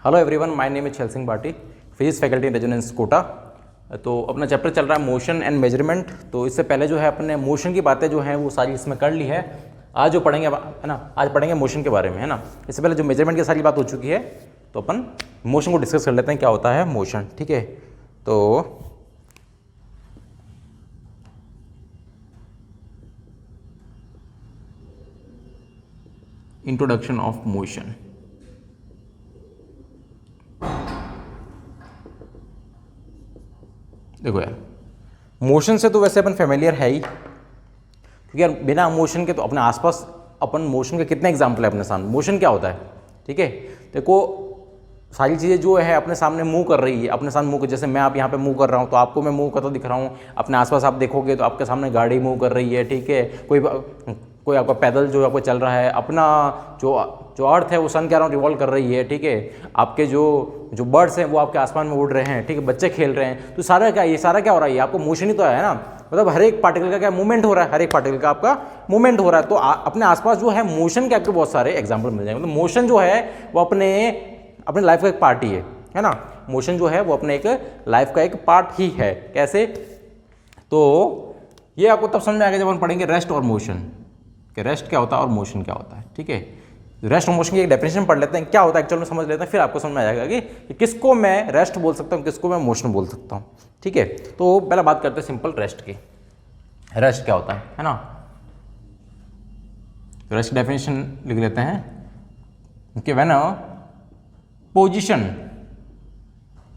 Hello everyone, my name is Chhal Singh Bhati, physics faculty in Resonance Kota. तो अपना chapter चल रहा है मोशन एंड मेजरमेंट। तो इससे पहले जो है अपने मोशन की बातें जो हैं वो सारी इसमें कर ली है। आज जो पढ़ेंगे है ना, आज पढ़ेंगे मोशन के बारे में, है ना। इससे पहले जो मेजरमेंट की सारी बात हो चुकी है, तो अपन मोशन को डिस्कस कर लेते हैं, क्या होता है मोशन। ठीक है, तो इंट्रोडक्शन ऑफ मोशन। देखो यार, मोशन से तो वैसे अपन फेमिलियर है ही, क्योंकि यार बिना मोशन के तो अपने आसपास अपन मोशन के कितने एग्जाम्पल है अपने सामने। मोशन क्या होता है, ठीक है। देखो सारी चीज़ें जो है अपने सामने मूव कर रही है, अपने सामने मूव, जैसे मैं आप यहाँ पे मूव कर रहा हूँ तो आपको मैं मूव करता दिख रहा हूँ। अपने आसपास आप देखोगे तो आपके सामने गाड़ी मूव कर रही है, ठीक है। कोई आपका पैदल जो आपको चल रहा है, अपना जो अर्थ है वो सन के अराउंड रिवॉल्व कर रही है, ठीक है। आपके जो बर्ड्स हैं वो आपके आसमान में उड़ रहे हैं, ठीक है। बच्चे खेल रहे हैं, तो सारा क्या, ये सारा क्या हो रहा है, ये आपको मोशन ही तो है ना। मतलब हर एक पार्टिकल का क्या मूवमेंट हो रहा है, हर एक पार्टिकल का आपका मूवमेंट हो रहा है। तो अपने आसपास जो है मोशन के आपको बहुत सारे एग्जाम्पल मिल जाएंगे। मतलब मोशन जो है वो अपने लाइफ का एक पार्ट ही है ना। मोशन जो है वो अपने एक लाइफ का एक पार्ट ही है। कैसे, तो ये आपको तब समझ में आएगा जब हम पढ़ेंगे रेस्ट और मोशन, कि रेस्ट क्या होता है और मोशन क्या होता है, ठीक है। रेस्ट और मोशन की एक डेफिनेशन पढ़ लेते हैं, क्या होता है एक्चुअल में समझ लेते हैं, फिर आपको समझ में आ जाएगा कि किसको मैं रेस्ट बोल सकता हूँ, किसको मैं मोशन बोल सकता हूँ, ठीक है। तो पहला बात करते हैं सिंपल रेस्ट की। रेस्ट क्या होता है ना। रेस्ट डेफिनेशन लिख लेते हैं कि when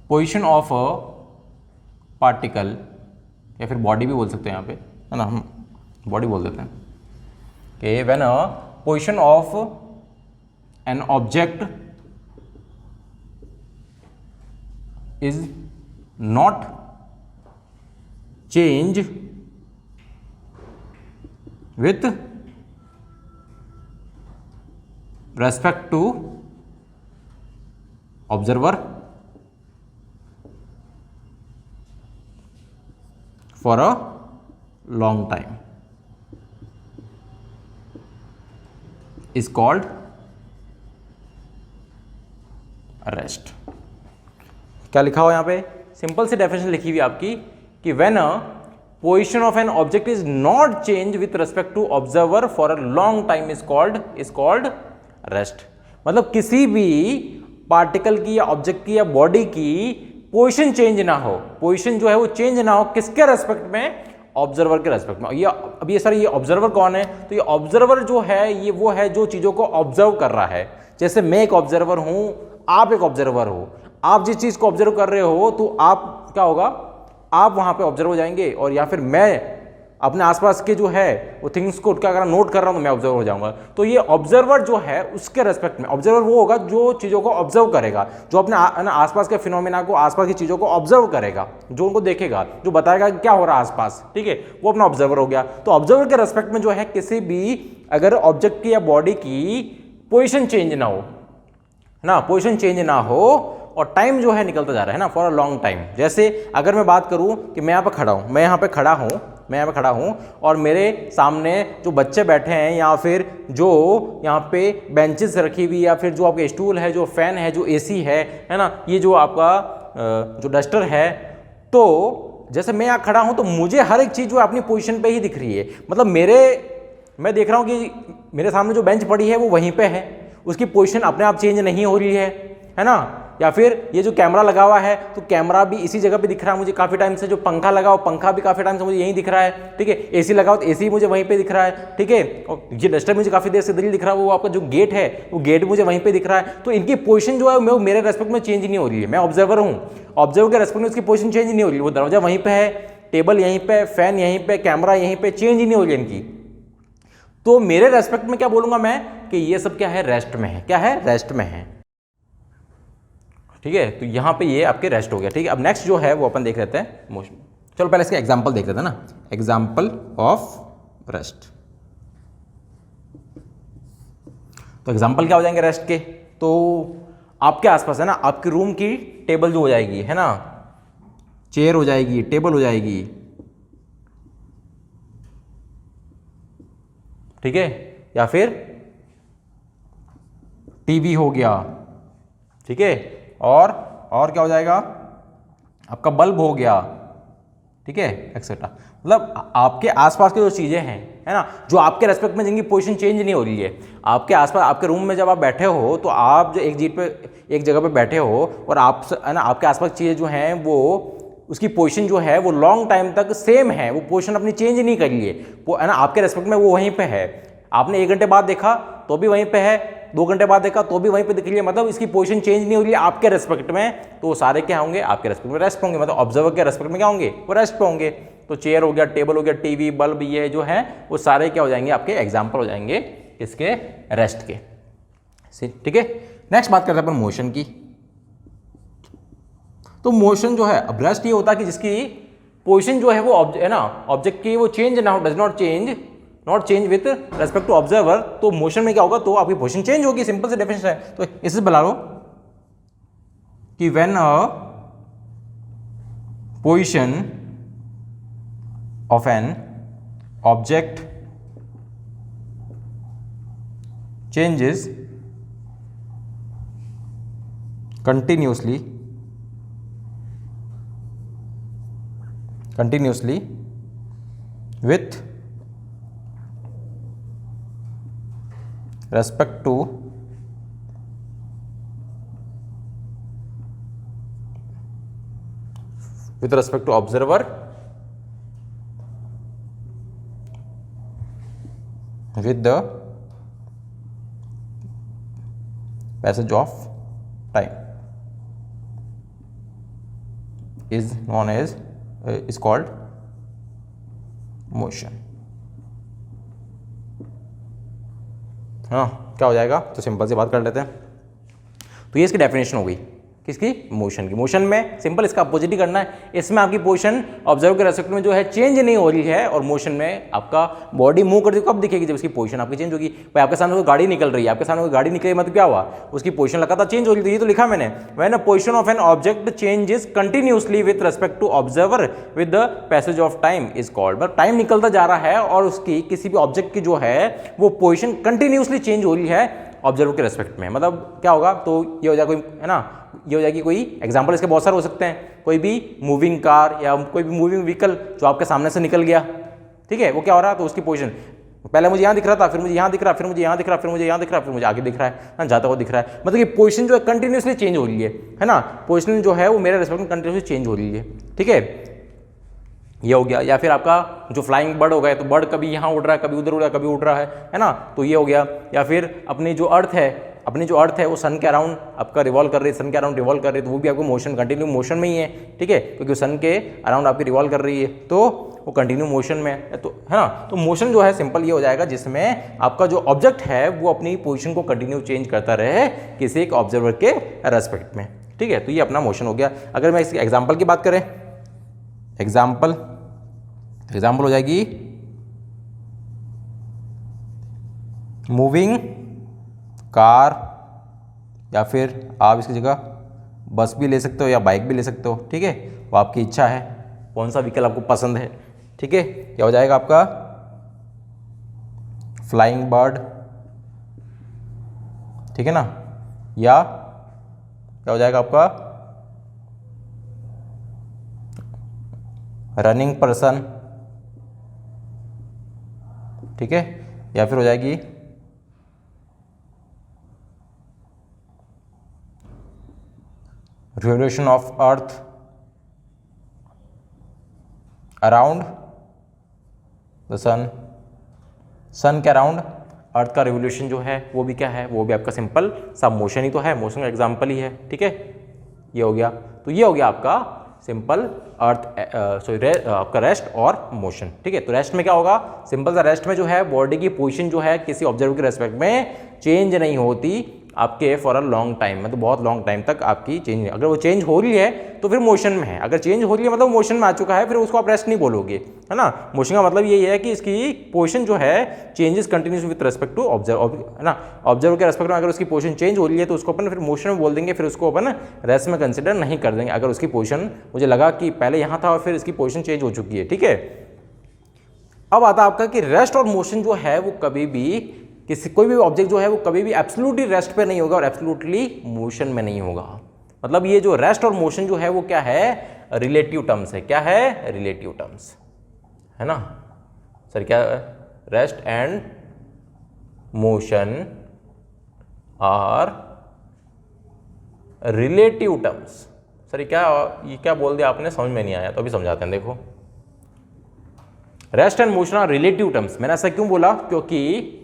position of a particle, या फिर बॉडी भी बोल सकते हैं यहाँ पे, है ना, हम बॉडी बोल देते हैं कि when a position of an object is not change with respect to observer for a long time is called rest. क्या लिखा हुआ यहाँ पे, सिंपल सी डेफिनेशन लिखी हुई आपकी कि when a position of an object is not change with respect to observer for a long time is called rest. मतलब किसी भी पार्टिकल की या ऑब्जेक्ट की या बॉडी की पोजीशन चेंज ना हो, पोजीशन जो है वो चेंज ना हो, किसके रेस्पेक्ट में, ऑब्जर्वर के रेस्पेक्ट में। ये अब ये सर, ये ऑब्जर्वर कौन है, तो ये ऑब्जर्वर जो है ये वो है जो चीज़ों को ऑब्जर्व कर रहा है। जैसे मैं एक ऑब्जर्वर हूं, आप एक ऑब्जर्वर हो। आप जिस चीज़ को ऑब्जर्व कर रहे हो तो आप क्या होगा, आप वहां पे ऑब्जर्व हो जाएंगे, और या फिर मैं अपने आसपास के जो है वो थिंग्स को क्या कर रहा, नोट कर रहा हूं, तो मैं ऑब्जर्व हो जाऊंगा। तो ये ऑब्जर्वर जो है उसके रेस्पेक्ट में, ऑब्जर्वर वो होगा जो चीज़ों को ऑब्जर्व करेगा, जो अपने आसपास के फिनोमेना को, आसपास की चीज़ों को ऑब्जर्व करेगा, जो उनको देखेगा, जो बताएगा कि क्या हो रहा है आसपास, ठीक है, वो अपना ऑब्जर्वर हो गया। तो ऑब्जर्वर के रेस्पेक्ट में जो है किसी भी अगर ऑब्जेक्ट की या बॉडी की पोजिशन चेंज ना हो ना, पोजिशन चेंज ना हो और टाइम जो है निकलता जा रहा है ना, फॉर अ लॉन्ग टाइम। जैसे अगर मैं बात करूं कि मैं यहाँ पे खड़ा हूं, मैं यहाँ पे खड़ा हूं और मेरे सामने जो बच्चे बैठे हैं, या फिर जो यहाँ पे बेंचेस रखी हुई, या फिर जो आपके स्टूल है, जो फैन है, जो एसी है ना, ये जो आपका जो डस्टर है, तो जैसे मैं यहाँ खड़ा हूं तो मुझे हर एक चीज़ जो अपनी पोजीशन पे ही दिख रही है। मतलब मैं देख रहा हूँ कि मेरे सामने जो बेंच पड़ी है वो वहीं पे है, उसकी पोजीशन अपने आप चेंज नहीं हो रही है ना। या फिर ये जो कैमरा लगा हुआ है तो कैमरा भी इसी जगह पे दिख रहा है मुझे काफ़ी टाइम से। जो पंखा लगा हो, पंखा भी काफ़ी टाइम से मुझे यहीं दिख रहा है, ठीक है। एसी लगा हो तो एसी मुझे वहीं पे दिख रहा है, ठीक है। और ये डस्टर मुझे काफ़ी देर से दिल दिख रहा है, वो आपका जो गेट है वो गेट मुझे वहीं पे दिख रहा है। तो इनकी पोजीशन जो है मेरे रेस्पेक्ट में चेंज नहीं हो रही है। मैं ऑब्जर्वर हूँ, ऑब्जर्वर के रेस्पेक्ट में उसकी पोजीशन चेंज नहीं हो रही है। वो दरवाजा वहीं पर है, टेबल यहीं पर, फैन यहीं पर, कैमरा यहीं पर, चेंज ही नहीं हो रही है इनकी। तो मेरे रेस्पेक्ट में क्या बोलूंगा मैं कि ये सब क्या है, रेस्ट में है। क्या है, रेस्ट में है, ठीक है। तो यहां पे ये आपके रेस्ट हो गया, ठीक है। अब नेक्स्ट जो है वो अपन देख लेते हैं मोशन। चलो पहले इसका एग्जांपल देख लेते हैं ना, एग्जांपल ऑफ रेस्ट। तो एग्जांपल क्या हो जाएंगे रेस्ट के, तो आपके आसपास है ना, आपके रूम की टेबल जो हो जाएगी, है ना, चेयर हो जाएगी, टेबल हो जाएगी, ठीक है। या फिर टीवी हो गया, ठीक है। और क्या हो जाएगा, आपका बल्ब हो गया, ठीक है, एक्सेट्रा। मतलब आपके आसपास की जो चीज़ें हैं, है ना, जो आपके रेस्पेक्ट में जिनकी पोजीशन चेंज नहीं हो रही है, आपके आसपास आपके रूम में जब आप बैठे हो तो आप जो एक जगह पे बैठे हो और आप, है ना, आपके आसपास चीज़ें जो हैं वो उसकी पोजीशन जो है वो लॉन्ग टाइम तक सेम है, वो पोजीशन अपनी चेंज नहीं करी है, वो, है ना, आपके रेस्पेक्ट में वो वहीं पे है। आपने 1 घंटे बाद देखा तो भी वहीं पे है, 2 घंटे बाद देखा तो भी वहीं पे दिख रही है, मतलब इसकी पोजीशन चेंज नहीं हो रही है आपके रेस्पेक्ट में, तो वो सारे क्या होंगे, आपके रेस्पेक्ट में रेस्ट होंगे, मतलब ऑब्जर्वर के रेस्पेक्ट में क्या होंगे, वो रेस्ट पे होंगे। तो चेयर हो गया, टेबल हो गया, टीवी, बल्ब, ये जो है वो सारे क्या हो जाएंगे, आपके एग्जाम्पल हो जाएंगे किसके, रेस्ट के, ठीक है। नेक्स्ट बात करते हैं अपन मोशन की। तो मोशन जो है, अब रेस्ट ये होता है कि जिसकी पोजीशन जो है वो है ना, ऑब्जेक्ट की वो चेंज ना हो, does not change with respect to observer. तो मोशन में क्या होगा, तो आपकी पोजीशन चेंज होगी, सिंपल से डेफिनेशन है। तो इससे बता लो कि when a position of an object changes continuously with respect to observer with the passage of time is called motion। हाँ, क्या हो जाएगा, तो सिंपल सी बात कर लेते हैं। तो ये इसकी डेफिनेशन हो गई किसकी, मोशन की। मोशन में सिंपल इसका अपोजिट ही करना है, इसमें आपकी पोजीशन ऑब्जर्व के रेस्पेक्ट में जो है चेंज नहीं हो रही है, और मोशन में आपका बॉडी मूव करती है, कब दिखेगी, जब उसकी पोजीशन आपकी चेंज होगी। भाई आपके सामने कोई गाड़ी निकल रही है, आपके सामने कोई गाड़ी निकली, मतलब क्या हुआ, उसकी पोजीशन लगातार चेंज हो रही थी, ये तो लिखा मैंने, when a position of an object changes continuously with respect to observer with the passage of time is called. मतलब टाइम निकलता जा रहा है और उसकी किसी भी ऑब्जेक्ट की जो है वो पोजीशन कंटिन्यूअसली चेंज हो रही है ऑब्जर्वर के रेस्पेक्ट में। मतलब क्या होगा, तो ये हो जाएगा कोई, है ना, ये हो जाएगी कोई एग्जांपल, इसके बहुत सारे हो सकते हैं, कोई भी मूविंग कार या कोई भी मूविंग व्हीकल जो आपके सामने से निकल गया, ठीक है, वो क्या हो रहा है, तो उसकी पोजीशन पहले मुझे यहाँ दिख रहा था, फिर मुझे यहाँ दिख रहा, फिर मुझे यहाँ दिख रहा, फिर मुझे यहाँ दिख रहा, फिर मुझे आगे दिख रहा है, जाता हुआ दिख रहा है। मतलब ये पोजीशन जो है कंटिन्यूसली चेंज हो रही है ना, पोजीशन जो है वो मेरे रेस्पेक्ट में कंटिन्यूसली चेंज हो रही है, ठीक है, ये हो गया। या फिर आपका जो फ्लाइंग बर्ड हो गया, तो बर्ड कभी यहाँ उड़ रहा है, कभी उधर उड़ रहा है, कभी उड़ रहा है ना, तो ये हो गया। या फिर अपनी जो अर्थ है वो सन के अराउंड आपका रिवॉल्व कर रही है, सन के अराउंड रिवॉल्व कर रही है, तो वो भी आपको मोशन, कंटिन्यू मोशन में ही है, ठीक है, क्योंकि सन के अराउंड आपकी रिवॉल्व कर रही है, तो वो कंटिन्यू मोशन में है, तो है ना। तो मोशन जो है सिंपल ये हो जाएगा जिसमें आपका जो ऑब्जेक्ट है वो अपनी पोजीशन को कंटिन्यू चेंज करता रहे किसी एक ऑब्जर्वर के रेस्पेक्ट में, ठीक है। तो ये अपना मोशन हो गया। अगर मैं इसके एग्जाम्पल की बात करें, एग्जाम्पल हो जाएगी मूविंग कार, या फिर आप इसकी जगह बस भी ले सकते हो या बाइक भी ले सकते हो, ठीक है, वो आपकी इच्छा है, कौन सा व्हीकल आपको पसंद है, ठीक है। क्या हो जाएगा आपका फ्लाइंग बर्ड, ठीक है ना, या क्या हो जाएगा आपका रनिंग पर्सन, ठीक है, या फिर हो जाएगी revolution of earth around the sun के अराउंड अर्थ का रिवोल्यूशन जो है वो भी क्या है, वो भी आपका सिंपल सा मोशन ही तो है, मोशन का एग्जाम्पल ही है, ठीक है। ये हो गया, तो ये हो गया आपका सिंपल अर्थ आपका रेस्ट और मोशन, ठीक है। तो रेस्ट में क्या होगा, सिंपल सा रेस्ट में जो है बॉडी की पोजीशन जो है किसी ऑब्जर्वर के रेस्पेक्ट में चेंज नहीं होती आपके फॉर अ लॉन्ग टाइम, मतलब बहुत लॉन्ग टाइम तक आपकी चेंज नहीं। अगर वो चेंज हो रही है तो फिर मोशन में है, अगर चेंज हो रही है मतलब मोशन में आ चुका है, फिर उसको आप रेस्ट नहीं बोलोगे, है ना। मोशन का मतलब यही है कि इसकी पोजीशन जो है changes continuous with respect to observe, है ना, ऑब्जर्वर के रेस्पेक्ट में अगर उसकी पोजीशन चेंज हो रही है तो उसको अपन फिर मोशन में बोल देंगे, फिर उसको अपन रेस्ट में कंसिडर नहीं कर देंगे अगर उसकी पोजीशन मुझे लगा कि पहले यहाँ था और फिर इसकी पोजीशन चेंज हो चुकी है, ठीक है। अब आता है आपका कि रेस्ट और मोशन जो है वो कभी भी किसी कोई भी ऑब्जेक्ट जो है वो कभी भी एब्सोल्युटली रेस्ट पे नहीं होगा और एब्सोल्युटली मोशन में नहीं होगा। मतलब ये जो रेस्ट और मोशन जो है वो क्या है, रिलेटिव टर्म्स है। क्या है, रिलेटिव टर्म्स है ना सर। क्या rest and motion are relative terms. Sir ये क्या बोल दिया आपने, समझ में नहीं आया, तो अभी समझाते हैं। देखो, rest and motion are relative terms. मैंने ऐसा क्यों बोला, क्योंकि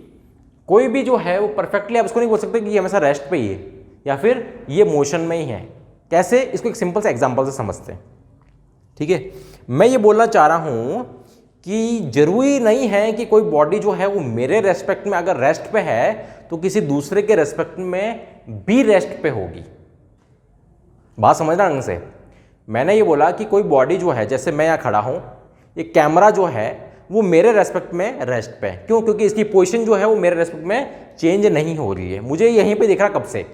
कोई भी जो है वो परफेक्टली आप उसको नहीं बोल सकते कि ये हमेशा रेस्ट पे ही है या फिर ये मोशन में ही है। कैसे, इसको एक सिंपल से एग्जांपल से समझते हैं। ठीक है, मैं ये बोलना चाह रहा हूं कि जरूरी नहीं है कि कोई बॉडी जो है वो मेरे रेस्पेक्ट में अगर रेस्ट पे है तो किसी दूसरे के रेस्पेक्ट में भी रेस्ट पे होगी। बात समझना ढंग से। मैंने ये बोला कि कोई बॉडी जो है, जैसे मैं यहाँ खड़ा हूँ, ये कैमरा जो है वो मेरे रेस्पेक्ट में रेस्ट पे है। क्यों, क्योंकि इसकी पोजीशन जो है वो मेरे रेस्पेक्ट में चेंज नहीं हो रही है। मुझे यहीं पे दिख रहा कब से,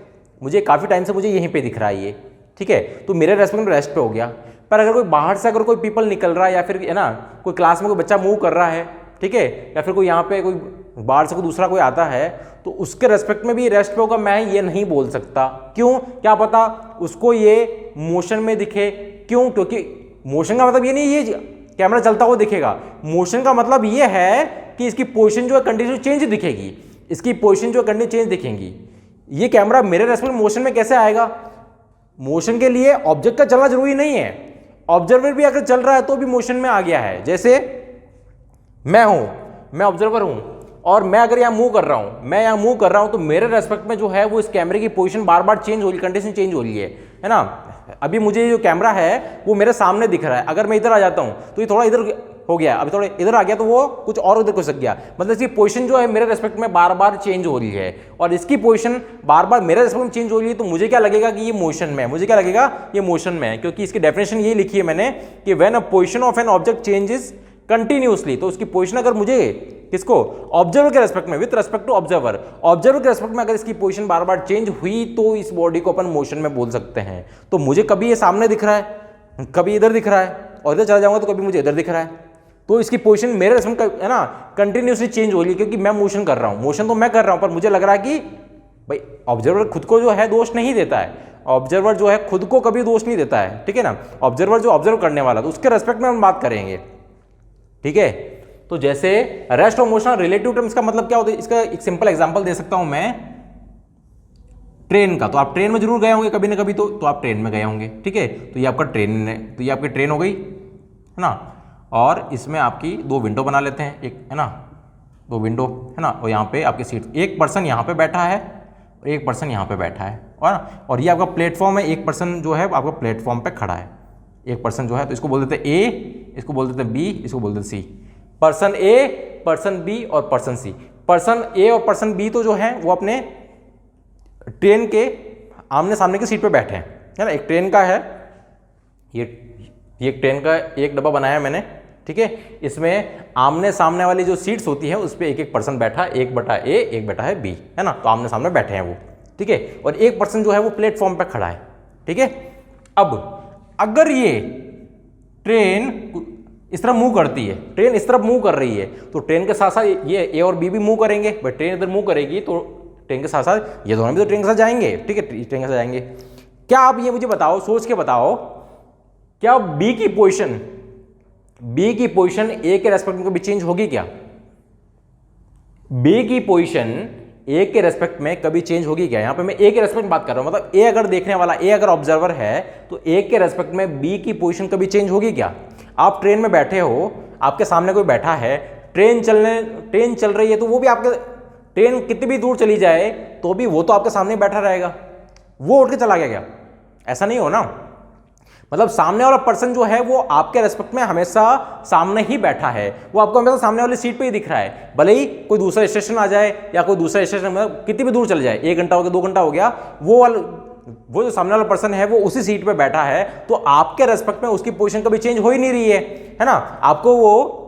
मुझे काफ़ी टाइम से मुझे यहीं पे दिख रहा है ये। ठीक है, तो मेरे रेस्पेक्ट में रेस्ट पे हो गया। पर अगर कोई बाहर से अगर कोई पीपल निकल रहा है या फिर है ना कोई क्लास में कोई बच्चा मूव कर रहा है, ठीक है, या फिर कोई यहाँ पे कोई बाहर से कोई दूसरा कोई आता है तो उसके रेस्पेक्ट में भी रेस्ट पे होगा। मैं ये नहीं बोल सकता। क्यों, क्या पता उसको ये मोशन में दिखे। क्यों, क्योंकि मोशन का मतलब ये नहीं ये कैमरा चलता हुआ दिखेगा। मोशन का मतलब ये है कि इसकी पोजीशन जो है कंटिन्यू चेंज दिखेगी, इसकी पोजीशन जो है कंटिन्यू चेंज दिखेंगी। ये कैमरा मेरे रेस्पेक्ट मोशन में कैसे आएगा? मोशन के लिए ऑब्जेक्ट का चलना जरूरी नहीं है, ऑब्जर्वर भी अगर चल रहा है तो भी मोशन में आ गया है। जैसे मैं हूं, मैं ऑब्जर्वर हूं और मैं अगर यहाँ मूव कर रहा हूं, मैं यहाँ मूव कर रहा हूं तो मेरे रेस्पेक्ट में जो है वो इस कैमरे की पोजीशन बार बार चेंज हो रही, कंडीशन चेंज हो रही है ना। अभी मुझे जो कैमरा है वो मेरे सामने दिख रहा है, अगर मैं इधर आ जाता हूं तो ये थोड़ा इधर हो गया, अभी थोड़ा इधर आ गया तो वो कुछ और उधर घुस गया। मतलब इसकी पोजीशन जो है मेरे रेस्पेक्ट में बार बार चेंज हो रही है और इसकी पोजीशन बार बार मेरे रेस्पेक्ट में चेंज हो रही है, तो मुझे क्या लगेगा कि ये मोशन में है। मुझे क्या लगेगा, ये मोशन में है, क्योंकि इसकी डेफिनेशन ये लिखी है मैंने कि when a position of an object changes continuously, तो उसकी पोजीशन अगर मुझे किसको, ऑब्जर्वर के रेस्पेक्ट में, with respect to observer, observer के रेस्पेक्ट में अगर इसकी पोजीशन बार बार चेंज हुई तो इस बॉडी को अपन मोशन में बोल सकते हैं। तो मुझे कभी ये सामने दिख रहा है, कभी इधर दिख रहा है और इधर चला जाऊंगा तो कभी मुझे इधर दिख रहा है, तो इसकी पोजीशन मेरे रेस्पेक्ट है ना कंटिन्यूसली चेंज हो रही है, क्योंकि मैं मोशन कर रहा हूं। मोशन तो मैं कर रहा हूं पर मुझे लग रहा है कि भाई ऑब्जर्वर खुद को जो है दोष नहीं देता है, ऑब्जर्वर जो है खुद को कभी दोष नहीं देता है। ठीक है ना, ऑब्जर्वर जो ऑब्जर्व करने वाला, तो उसके रेस्पेक्ट में हम बात करेंगे। ठीक है, तो जैसे रेस्ट और मोशन रिलेटिव टर्म्स का मतलब क्या होता है, इसका एक सिंपल एग्जांपल दे सकता हूं मैं ट्रेन का। तो आप ट्रेन में जरूर गए होंगे कभी ना कभी, तो आप ट्रेन में गए होंगे। ठीक है, तो ये आपका ट्रेन है, तो ये आपकी ट्रेन हो गई है ना, और इसमें आपकी दो विंडो बना लेते हैं, एक है ना, दो विंडो है ना, और यहाँ पे आपकी सीट, एक पर्सन यहाँ पे बैठा है और एक पर्सन यहाँ पे बैठा है, और ये आपका प्लेटफॉर्म है, एक पर्सन जो है आपका प्लेटफॉर्म पे खड़ा है, एक पर्सन जो है, तो इसको बोल देते हैं ए, इसको बोल देते हैं बी, इसको बोल देते हैं सी। पर्सन ए, पर्सन बी और पर्सन सी। पर्सन ए और पर्सन बी तो जो है वो अपने ट्रेन के आमने सामने की सीट पे बैठे हैं, है ना। एक ट्रेन का है ये एक ट्रेन का एक डब्बा बनाया है मैंने। ठीक है, इसमें आमने सामने वाली जो सीट्स होती है उस पर एक एक पर्सन बैठा, एक बैठा ए, एक बैठा है बी, है ना, तो आमने सामने बैठे हैं वो। ठीक है, और एक पर्सन जो है वो प्लेटफॉर्म पे खड़ा है। ठीक है, अब अगर ये ट्रेन इस तरफ मूव करती है, ट्रेन इस तरफ मूव कर रही है, तो ट्रेन के साथ साथ ये ए और बी भी मूव करेंगे। बट ट्रेन इधर मूव करेगी तो ट्रेन के साथ साथ ये दोनों भी तो ट्रेन के साथ जाएंगे। ठीक है, ट्रेन के साथ जाएंगे। क्या आप ये मुझे बताओ, सोच के बताओ, क्या बी की पोजीशन ए के रेस्पेक्ट में कभी चेंज होगी क्या? बी की पोजीशन ए के रेस्पेक्ट में कभी चेंज होगी क्या? यहां पे मैं ए के रेस्पेक्ट में बात कर रहा हूं, मतलब ए अगर देखने वाला, ए अगर ऑब्जर्वर है तो ए के रेस्पेक्ट में बी की पोजीशन कभी चेंज होगी क्या? आप ट्रेन में बैठे हो, आपके सामने कोई बैठा है, ट्रेन चल रही है, तो वो भी आपके, ट्रेन कितनी भी दूर चली जाए तो भी वो तो आपके सामने बैठा रहेगा, वो उठ के चला गया क्या? ऐसा नहीं हो ना। मतलब सामने वाला पर्सन जो है वो आपके रेस्पेक्ट में हमेशा सामने ही बैठा है, वो आपको हमेशा सामने वाली सीट पे ही दिख रहा है। भले ही कोई दूसरा स्टेशन आ जाए या कोई दूसरा स्टेशन, मतलब कितनी भी दूर चल जाए, 1 घंटा हो गया, 2 घंटा हो गया, वो जो सामने वाला पर्सन है वो उसी सीट पे बैठा है, तो आपके रेस्पेक्ट में उसकी पोजीशन कभी चेंज हो ही नहीं रही है ना। आपको वो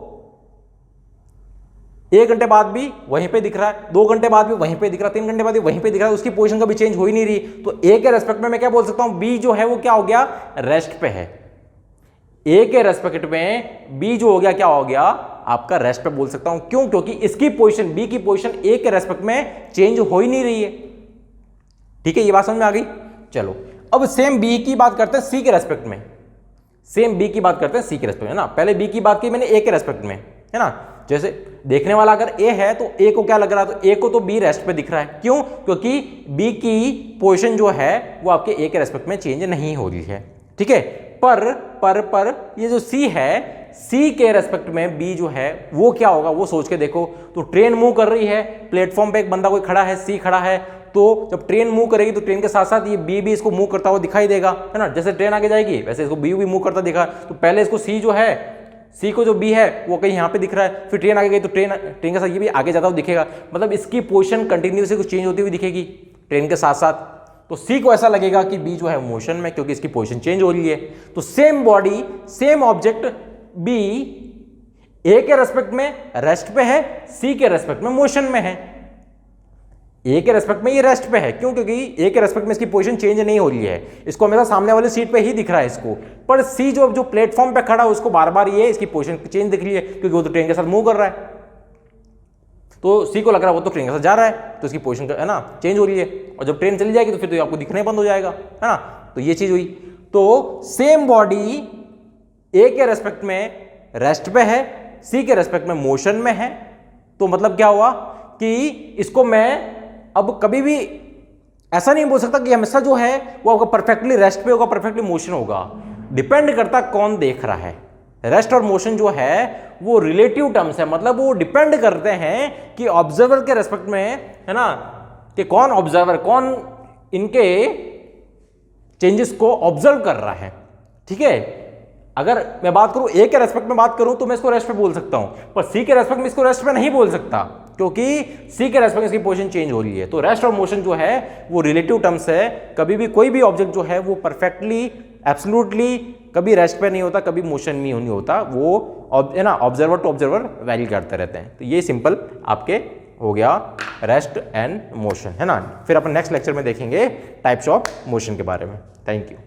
1 घंटे बाद भी वहीं पे दिख रहा है, 2 घंटे बाद भी वहीं पे दिख रहा है, 3 घंटे बाद भी वहीं पे दिख रहा है, उसकी पोजीशन कभी चेंज हो ही नहीं रही। तो ए के रेस्पेक्ट में मैं क्या बोल सकता हूं, बी जो है वो क्या हो गया, रेस्ट पे है। ए के रेस्पेक्ट में बी जो हो गया क्या हो गया, आपका रेस्ट पे बोल सकता हूं। क्यों? क्योंकि इसकी पोजीशन, बी की पोजीशन ए के रेस्पेक्ट में चेंज हो ही नहीं रही है। ठीक है, ये बात समझ में आ गई। चलो अब सेम बी की बात करते हैं सी के रेस्पेक्ट में, सेम बी की बात करते हैं सी के रेस्पेक्ट में ना। पहले बी की बात की मैंने ए के रेस्पेक्ट में, है ना। जैसे देखने वाला अगर ए है तो ए को क्या लग रहा है, तो ए को तो बी रेस्ट पे दिख रहा है। क्यों? क्योंकि बी की पोजीशन जो है वो आपके ए के रेस्पेक्ट में चेंज नहीं हो रही है। ठीक है, पर ये जो सी है, सी के रेस्पेक्ट में बी जो है वो क्या होगा वो सोच के देखो। तो ट्रेन मूव कर रही है, प्लेटफॉर्म पे एक बंदा कोई खड़ा है, सी खड़ा है, तो जब ट्रेन मूव करेगी तो ट्रेन के साथ साथ ये बी भी इसको मूव करता हुआ दिखाई देगा, है ना। जैसे ट्रेन आगे जाएगी वैसे इसको बी भी मूव करता दिखा। तो पहले इसको सी जो है, सी को जो बी है वो कहीं यहाँ पे दिख रहा है, फिर ट्रेन आगे गई तो ट्रेन के साथ ये भी आगे जाता हुआ दिखेगा। मतलब इसकी पोजीशन कंटिन्यूसली कुछ चेंज होती हुई दिखेगी ट्रेन के साथ साथ। तो सी को ऐसा लगेगा कि बी जो है मोशन में, क्योंकि इसकी पोजीशन चेंज हो रही है। तो same body, same object B A के रेस्पेक्ट में रेस्ट पे है, सी के रेस्पेक्ट में मोशन में है। ए के रेस्पेक्ट में ये रेस्ट पे है, क्यों? क्योंकि ए के रेस्पेक्ट में इसकी पोजीशन चेंज नहीं हो रही है, इसको हमेशा सामने वाली सीट पे ही दिख रहा है इसको। पर सी जो प्लेटफॉर्म पे खड़ा है उसको बार बार ये इसकी पोजीशन चेंज दिख रही है, क्योंकि वो तो ट्रेन के साथ मूव कर रहा है। तो सी को लग रहा है वो तो ट्रेन के साथ जा रहा है, तो इसकी पोजीशन है ना चेंज हो रही है। और जब ट्रेन चली जाएगी तो फिर तो आपको दिखना ही बंद हो जाएगा, है ना। तो ये चीज हुई। तो सेम बॉडी ए के रेस्पेक्ट में रेस्ट पे है, सी के रेस्पेक्ट में मोशन में है। तो मतलब क्या हुआ कि इसको मैं अब कभी भी ऐसा नहीं बोल सकता कि हमेशा जो है वो आपका परफेक्टली रेस्ट पे होगा, परफेक्टली मोशन होगा। डिपेंड करता कौन देख रहा है। रेस्ट और मोशन जो है वो रिलेटिव टर्म्स है, मतलब वो डिपेंड करते हैं कि ऑब्जर्वर के रेस्पेक्ट में, है ना, कि कौन ऑब्जर्वर, कौन इनके चेंजेस को ऑब्जर्व कर रहा है। ठीक है, अगर मैं बात करूं ए के रेस्पेक्ट में बात करूं तो मैं इसको रेस्ट पे बोल सकता हूं, पर सी के रेस्पेक्ट में इसको रेस्ट पे नहीं बोल सकता, क्योंकि सी के रेस्पेक्ट में इसकी पोजीशन चेंज हो रही है। तो रेस्ट और मोशन जो है वो रिलेटिव टर्म्स है। कभी भी कोई भी ऑब्जेक्ट जो है वो परफेक्टली, एब्सोल्युटली कभी रेस्ट पे नहीं होता, कभी मोशन में नहीं होता। वो है ना, ऑब्जर्वर टू ऑब्जर्वर वैरी करते रहते हैं। तो ये सिंपल आपके हो गया रेस्ट एंड मोशन, है ना। फिर अपन नेक्स्ट लेक्चर में देखेंगे टाइप्स ऑफ मोशन के बारे में। Thank you.